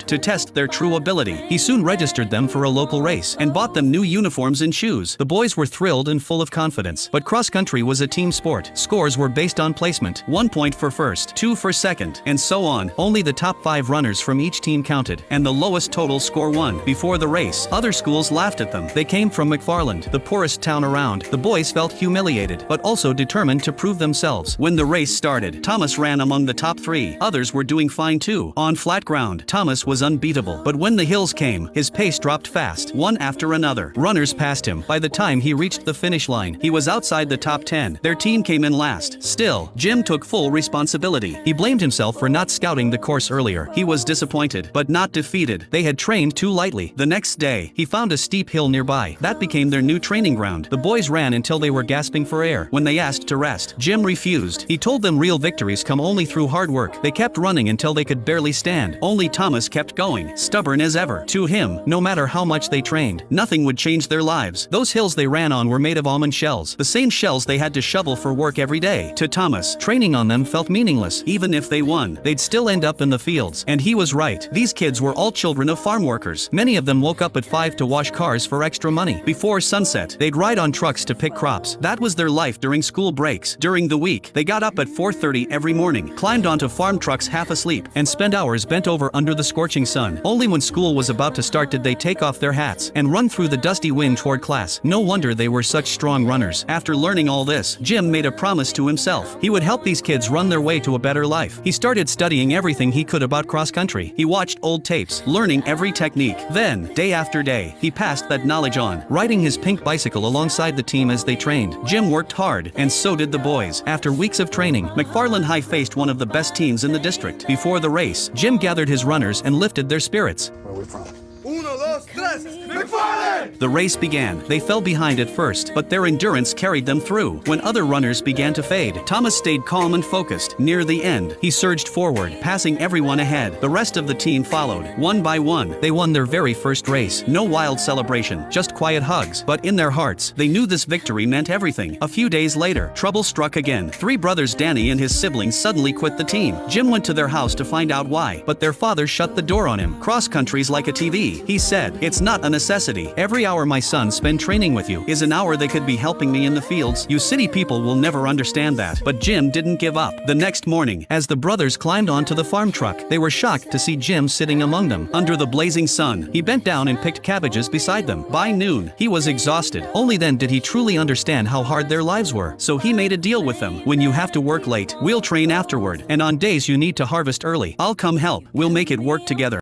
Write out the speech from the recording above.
to test their true ability. He soon registered them for a local race and bought them new uniforms and shoes. The boys were thrilled and full of confidence. But cross-country was a team sport. Scores were based on placement. 1 point for first, 2 for second, and so on. Only the top 5 runners from each team counted, and the lowest total score won. Before the race, other schools laughed at them. They came from McFarland, the poorest town around. The boys felt humiliated, but also determined to prove themselves. When the race started, Thomas ran among the top 3. Others were doing fine too. On flat ground, Thomas was unbeatable. But when the hills came, his pace dropped fast, one after another. Runners passed him. By the time he reached the finish line, he was outside the top 10. Their team came in last. Still, Jim took full responsibility. He blamed himself for not scouting the course earlier. He was disappointed, but not defeated. They had trained too lightly. The next day, he found a steep hill nearby. That became their new training ground. The boys ran until they were gasping for air. When they asked to rest, Jim refused. He told them real victories come only through hard work. They kept running until they could barely stand. Only Thomas kept going, stubborn as ever. To him, no matter how much they trained, nothing would change their lives. Those hills they ran on were made of almond shells, the same shells they had to shovel for work every day. To Thomas, training on them felt meaningless. Even if they won, they'd still end up in the fields. And he was right. These kids were all children of farm workers. Many of them woke up at 5 to wash cars for extra money. Before sunset, they'd ride on trucks to pick crops. That was their life during school breaks. During the week, they got up at 4:30 every morning, climbed onto farm trucks half asleep, and spent hours bent over under the scorching sun. Only when school was about to start did they take off their hats and run through the dusty wind toward class. No wonder they were such strong runners. After learning all this, Jim made a promise to himself. He would help these kids run their way to a better life. He started studying everything he could about cross-country. He watched old tapes, learning every technique. Then, day after day, he passed that knowledge on, riding his pink bicycle alongside the team as they trained. Jim worked hard, and so did the boys. After weeks of training, McFarland High faced one of the best teams in the district. Before the race, Jim gathered his runners and lifted their spirits. Where are we from? Uno, dos, tres, McFarland! The race began. They fell behind at first, but their endurance carried them through. When other runners began to fade, Thomas stayed calm and focused. Near the end, he surged forward, passing everyone ahead. The rest of the team followed. One by one, they won their very first race. No wild celebration, just quiet hugs. But in their hearts, they knew this victory meant everything. A few days later, trouble struck again. 3 brothers Danny and his siblings suddenly quit the team. Jim went to their house to find out why, but their father shut the door on him. Cross country's like a TV, he said. It's not a necessity. Every hour my sons spend training with you is an hour they could be helping me in the fields. You city people will never understand that. But Jim didn't give up. The next morning, as the brothers climbed onto the farm truck, they were shocked to see Jim sitting among them. Under the blazing sun, he bent down and picked cabbages beside them. By noon, he was exhausted. Only then did he truly understand how hard their lives were. So he made a deal with them. When you have to work late, we'll train afterward. And on days you need to harvest early, I'll come help. We'll make it work together.